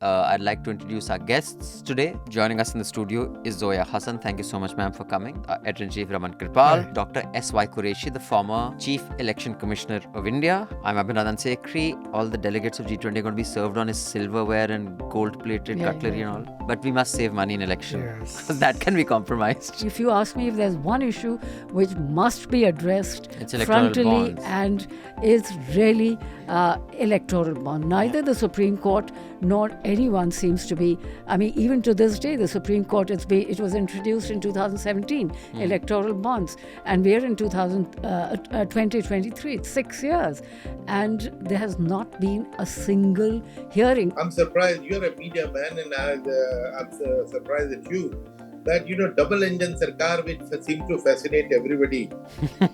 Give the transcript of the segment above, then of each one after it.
I'd like to introduce our guests today. Joining us in the studio is Zoya Hasan. Thank you so much, ma'am, for coming. Editor-in-Chief Raman Kirpal. Hi. Dr SY Quraishi, the former Chief Election Commissioner of India. I'm Abhinandan Sekhri. All the delegates of G20 are going to be served on his silverware and gold-plated cutlery and all. But we must save money in election. Yes. That can be compromised. If you ask me if there's one issue which must be addressed frontally bonds. And is really electoral bond. Neither the Supreme Court nor anyone seems to be. I mean, even to this day, the Supreme Court, it was introduced in 2017, electoral bonds. And we're in 2023, it's 6 years. And there has not been a single hearing. I'm surprised, you're a media man, and I'm surprised at you. That, double engine sarkar, which seems to fascinate everybody.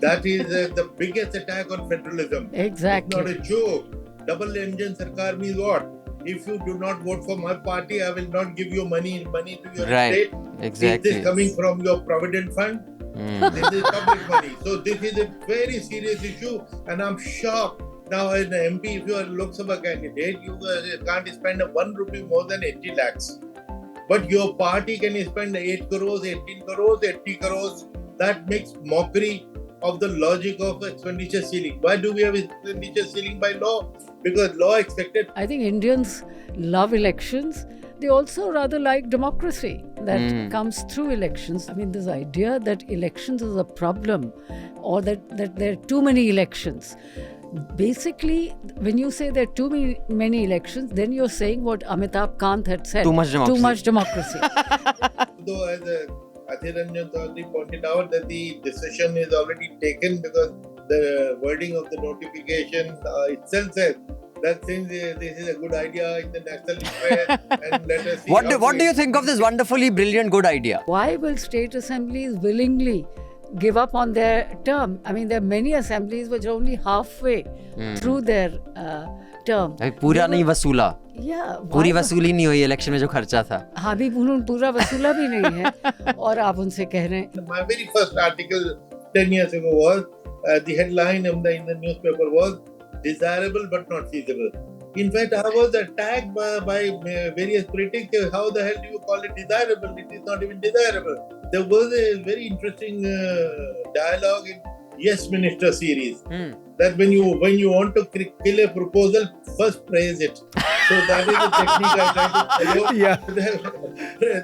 That is the biggest attack on federalism. Exactly. It's not a joke. Double engine sarkar means what? If you do not vote for my party, I will not give you money to your state. Exactly. Is this coming from your provident fund? This is public money. So this is a very serious issue, and I'm shocked. Now, as an MP, if you are a Lok Sabha candidate, you can't spend 1 rupee more than 80 lakhs. But your party can spend 8 crores, 18 crores, 80 crores. That makes mockery of the logic of expenditure ceiling. Why do we have expenditure ceiling by law? Because law expected. I think Indians love elections. They also rather like democracy that comes through elections. I mean, this idea that elections is a problem or that there are too many elections. Basically, when you say there are too many elections, then you're saying what Amitabh Kant had said. Too much democracy. Though, as Abhinandan pointed out, that the decision is already taken because the wording of the notification itself says that since this is a good idea in the national interest, and let us see. What do you think of this wonderfully brilliant good idea? Why will state assemblies willingly give up on their term? I mean, there are many assemblies which are only halfway through their term. पूरा नहीं वसूला. पूरी वसूली नहीं हुई election में जो खर्चा था. हाँ भी उन्होंने पूरा वसूला भी नहीं है और आप उनसे कह रहे हैं. My very first article 10 years ago was the headline in the newspaper was desirable but not feasible. In fact, I was attacked by various critics. How the hell do you call it desirable? It is not even desirable. There was a very interesting dialogue in Yes Minister series. That when you want to kill a proposal, first praise it. So that is the technique I try to follow. Yeah.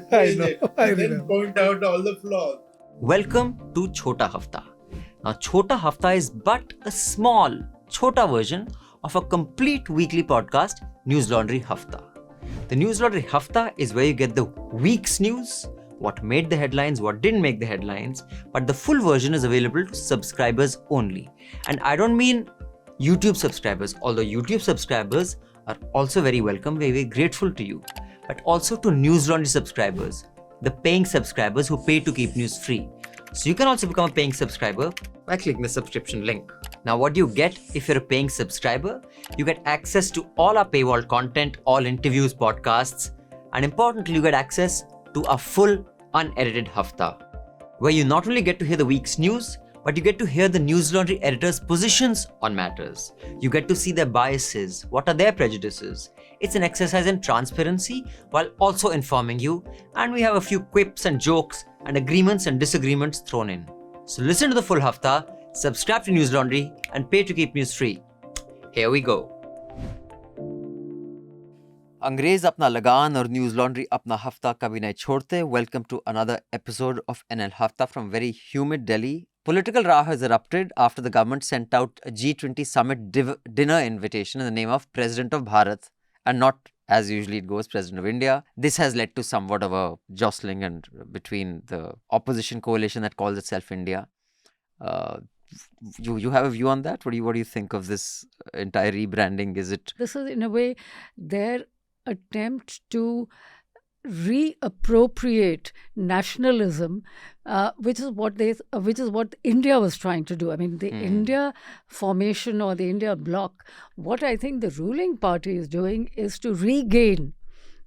Praise it. And then point out all the flaws. Welcome to Chhota Hafta. Now, Chhota Hafta is but a small, chhota version of a complete weekly podcast, Newslaundry Hafta. The Newslaundry Hafta is where you get the week's news, what made the headlines, what didn't make the headlines, but the full version is available to subscribers only. And I don't mean YouTube subscribers, although YouTube subscribers are also very welcome, very, very grateful to you, but also to Newslaundry subscribers, the paying subscribers who pay to keep news free. So you can also become a paying subscriber by clicking the subscription link. Now, what do you get if you're a paying subscriber? You get access to all our paywall content, all interviews, podcasts, and importantly, you get access to a full unedited Hafta, where you not only get to hear the week's news, but you get to hear the Newslaundry editors' positions on matters. You get to see their biases, what are their prejudices. It's an exercise in transparency while also informing you, and we have a few quips and jokes and agreements and disagreements thrown in. So listen to the full Hafta, subscribe to Newslaundry, and pay to keep news free. Here we go. अंग्रेज अपना लगान और Newslaundry अपना हफ्ता कभी नहीं छोड़ते. Welcome to another episode of NL Hafta from very humid Delhi. Political row has erupted after the government sent out a G20 summit dinner invitation in the name of President of Bharat and not, as usually it goes, President of India. This has led to somewhat of a jostling and between the opposition coalition that calls itself India. You have a view on that? What do you think of this entire rebranding? Is it? This is in a way their attempt to reappropriate nationalism, which is what India was trying to do. I mean, the India formation or the India bloc, what I think the ruling party is doing is to regain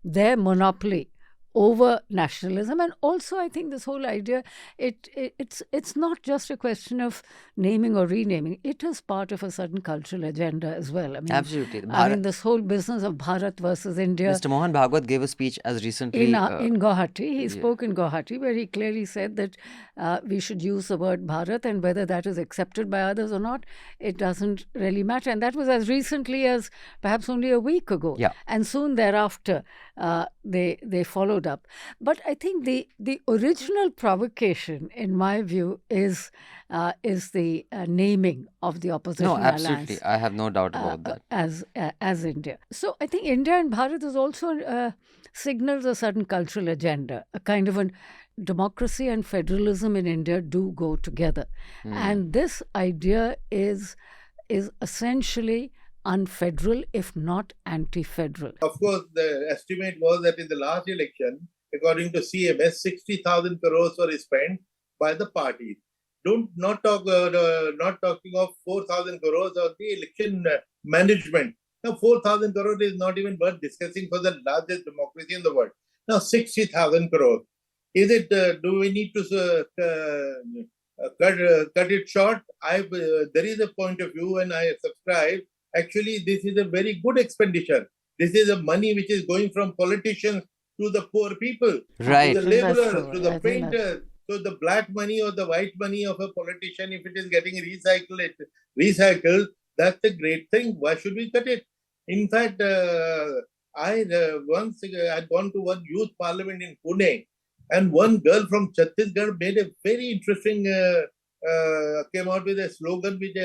their monopoly over nationalism. And also, I think this whole idea, it's not just a question of naming or renaming. It is part of a certain cultural agenda as well. I mean, Absolutely. this whole business of Bharat versus India. Mr. Mohan Bhagwat gave a speech as recently In Guwahati. He spoke in Guwahati, where he clearly said that we should use the word Bharat, and whether that is accepted by others or not, it doesn't really matter. And that was as recently as perhaps only a week ago. Yeah. And soon thereafter, they followed up. But I think the original provocation, in my view, is the naming of the opposition No, alliance. absolutely. I have no doubt about that. As India. So I think India and Bharat is also signals a certain cultural agenda, a kind of a democracy and federalism in India do go together. And this idea is essentially unfederal, if not anti-federal. Of course, the estimate was that in the last election, according to CMS, 60,000 crores were spent by the parties. Not talking of 4,000 crores of the election management. Now, 4,000 crores is not even worth discussing for the largest democracy in the world. Now, 60,000 crores. Is it? Do we need to cut it short? There is a point of view, and I subscribe. Actually, this is a very good expenditure. This is the money which is going from politicians to the poor people, Right. to the laborers, to I the think painters. So the black money or the white money of a politician, if it is getting recycled, that's a great thing. Why should we cut it? In fact, I once had gone to one youth parliament in Pune, and one girl from Chhattisgarh made a very interesting, came out with a slogan which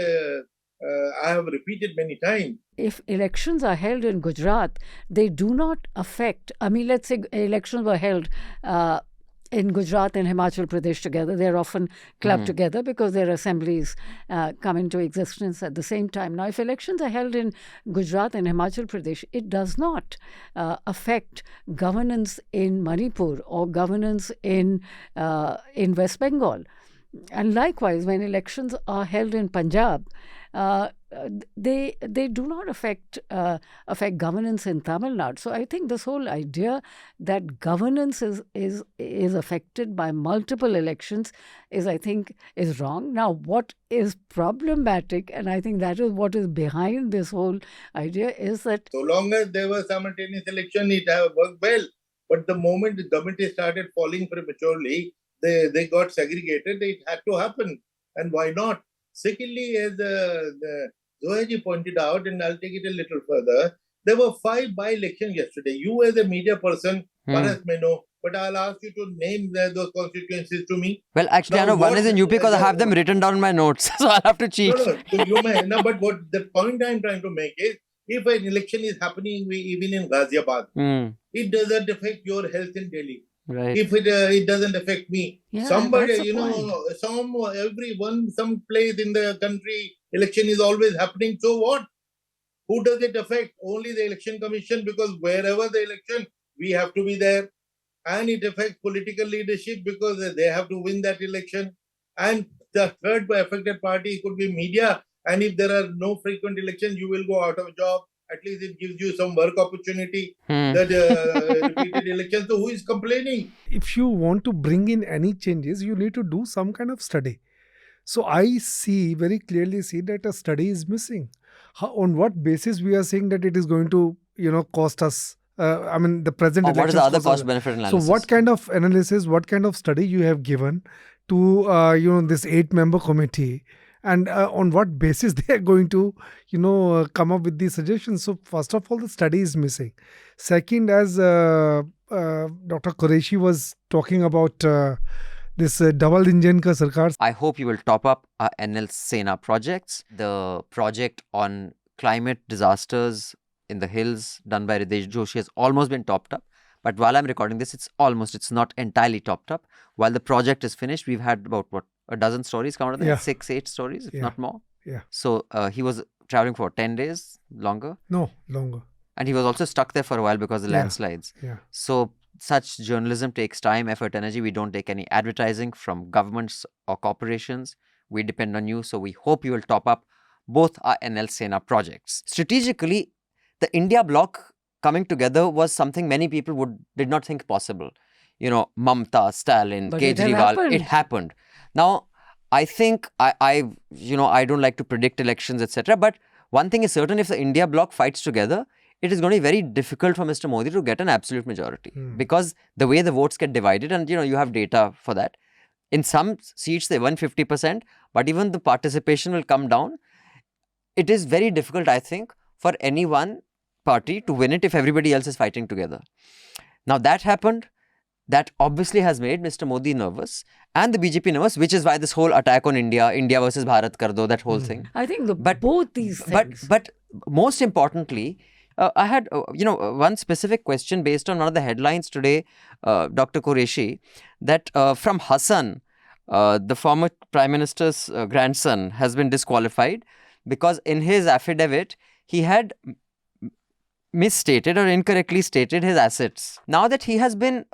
I have repeated many times. If elections are held in Gujarat, they do not affect, let's say elections were held in Gujarat and Himachal Pradesh together. They're often clubbed together because their assemblies come into existence at the same time. Now, if elections are held in Gujarat and Himachal Pradesh, it does not affect governance in Manipur or governance in West Bengal. And likewise, when elections are held in Punjab, they do not affect governance in Tamil Nadu. So I think this whole idea that governance is affected by multiple elections is wrong. Now, what is problematic, and I think that is what is behind this whole idea, is that so long as there was simultaneous election, it worked well. But the moment the government started falling prematurely, they got segregated. It had to happen, and why not? Secondly, as Zoya ji pointed out, and I'll take it a little further, there were 5 by-elections yesterday. You as a media person, Bharat may know, but I'll ask you to name those constituencies to me. Well, actually, I know one is in UP because I have them written down in my notes, so I'll have to cheat. No, you may. No, but what the point I'm trying to make is, if an election is happening even in Ghaziabad, it doesn't affect your health in Delhi. Right. If it doesn't affect me, Yeah, somebody, that's the point. some place in the country, election is always happening. So what? Who does it affect? Only the election commission, because wherever the election, we have to be there. And it affects political leadership because they have to win that election. And the third affected party could be media. And if there are no frequent elections, you will go out of job. At least it gives you some work opportunity. That repeated elections. So who is complaining? If you want to bring in any changes, you need to do some kind of study. So I very clearly see that a study is missing. On what basis we are saying that it is going to, cost us? The present Or what is the other elections cost us. cost-benefit analysis? So what kind of analysis, what kind of study you have given to, this 8-member committee? And on what basis they are going to, come up with these suggestions. So first of all, the study is missing. Second, as Dr. Quraishi was talking about this double engine ka sarkar. I hope you will top up our NL Sena projects. The project on climate disasters in the hills done by Ridesh Joshi has almost been topped up. But while I'm recording this, it's not entirely topped up. While the project is finished, we've had about, a dozen stories come out of that? 6-8 stories, if not more. Yeah. So he was traveling for 10 days, longer. No, longer. And he was also stuck there for a while because of the landslides. Yeah. So such journalism takes time, effort, energy. We don't take any advertising from governments or corporations. We depend on you. So we hope you will top up both our NL Sena projects. Strategically, the India bloc coming together was something many people did not think possible. Mamta, Stalin, But it has Kejriwal, happened. it happened. Now, I think I don't like to predict elections, etc. But one thing is certain: if the India bloc fights together, it is going to be very difficult for Mr. Modi to get an absolute majority because the way the votes get divided, and you have data for that. In some seats they won 50%, but even the participation will come down. It is very difficult, I think, for any one party to win it if everybody else is fighting together. Now that happened. That obviously has made Mr. Modi nervous and the BJP nervous, which is why this whole attack on India versus Bharat kar do, that whole thing. I think both these things. But most importantly, I had one specific question based on one of the headlines today, Dr. Quraishi, that from Hasan, the former Prime Minister's grandson, has been disqualified because in his affidavit he had misstated or incorrectly stated his assets. Now that he has been,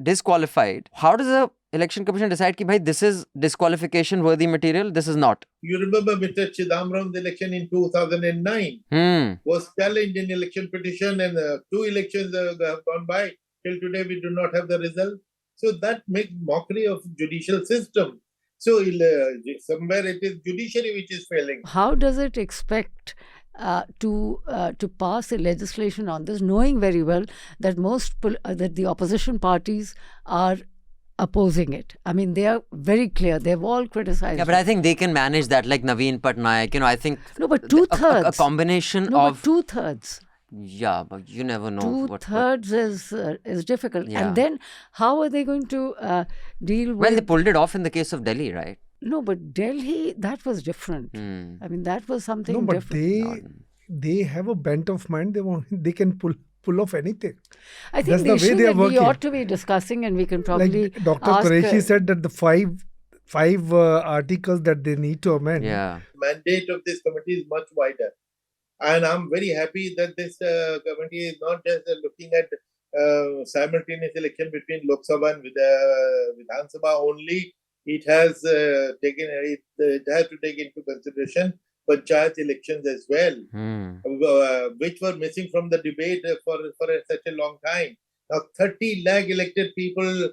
disqualified, how does the Election Commission decide that this is disqualification worthy material, this is not? You remember Mr. Chidambaram's election in 2009 was challenged in election petition, and 2 elections have gone by. Till today, we do not have the result. So that makes mockery of judicial system. So somewhere it is judiciary which is failing. How does it expect to pass a legislation on this, knowing very well that that the opposition parties are opposing it? I mean, they are very clear. They've all criticized. Yeah, but I think they can manage that, like Naveen Patnaik. I think no, but 2/3. A combination no, of 2/3. Yeah, but you never know. 2/3 is difficult. Yeah. And then how are they going to deal with? Well, they pulled it off in the case of Delhi, right? No, but Delhi, that was different. I mean, that was something No, but different. they have a bent of mind. They can pull off anything. I think That's the the way issue they are that we working. ought to be discussing, and we can probably Like Dr. ask, Quraishi said that the five articles that they need to amend. Yeah. Mandate of this committee is much wider. And I'm very happy that this committee is not just looking at simultaneous election between Lok Sabha and Vidhan Sabha only. It has to take into consideration panchayat elections as well, which were missing from the debate for such a long time. Now 30 lakh elected people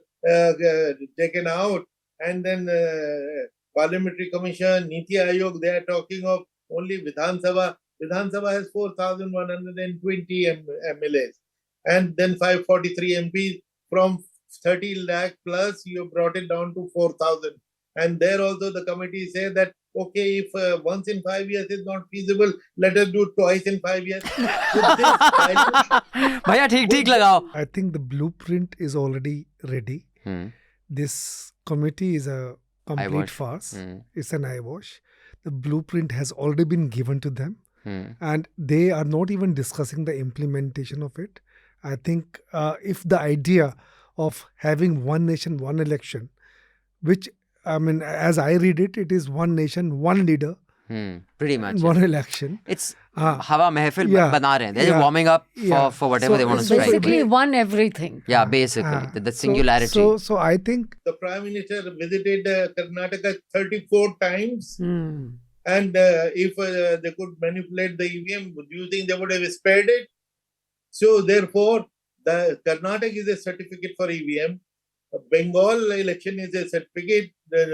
taken out, and then Parliamentary Commission, Niti Aayog, they are talking of only Vidhan Sabha. Vidhan Sabha has 4,120 MLAs and then 543 MPs. From 30 lakh plus, you brought it down to 4,000. And there also the committee say that, okay, if once in 5 years is not feasible, let us do twice in 5 years. Bhaiya, theek lagao. I think the blueprint is already ready. This committee is a complete farce. It's an eyewash. The blueprint has already been given to them. And they are not even discussing the implementation of it. I think if the idea of having one nation, one election, which, I mean, as I read it, it is one nation, one leader. Pretty much. One election. It's hawa mehfil bana rahe hain. They're just warming up for whatever they want to strike. Basically one everything. Yeah, basically. The singularity. So I think the Prime Minister visited Karnataka 34 times. And if they could manipulate the EVM, do you think they would have spared it? So therefore, the Karnataka is a certificate for EVM. Bengal election is a certificate.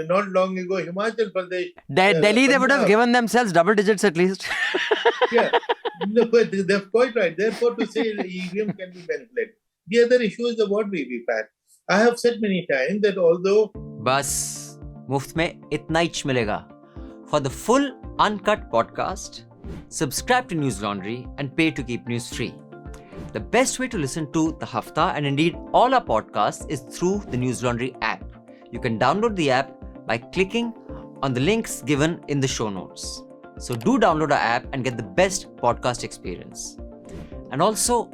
Not long ago, Himachal Pradesh. Delhi, they would have given themselves double digits at least. Yeah, no, but they're quite right. Therefore, to say EVM can be manipulated. The other issue is about VVPAT. I have said many times that although बस मुफ्त में इतना ही मिलेगा. For the full uncut podcast, subscribe to Newslaundry and pay to keep news free. The best way to listen to the Hafta and indeed all our podcasts is through the Newslaundry app. You can download the app by clicking on the links given in the show notes. So do download our app and get the best podcast experience. And also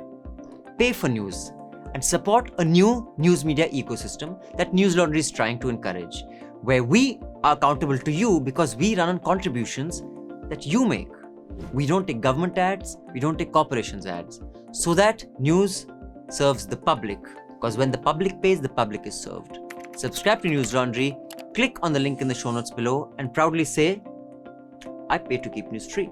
pay for news and support a new news media ecosystem that Newslaundry is trying to encourage, where we are accountable to you because we run on contributions that you make. We don't take government ads, we don't take corporations ads, so that news serves the public, because when the public pays, the public is served. Subscribe to Newslaundry, click on the link in the show notes below and proudly say, I pay to keep news free.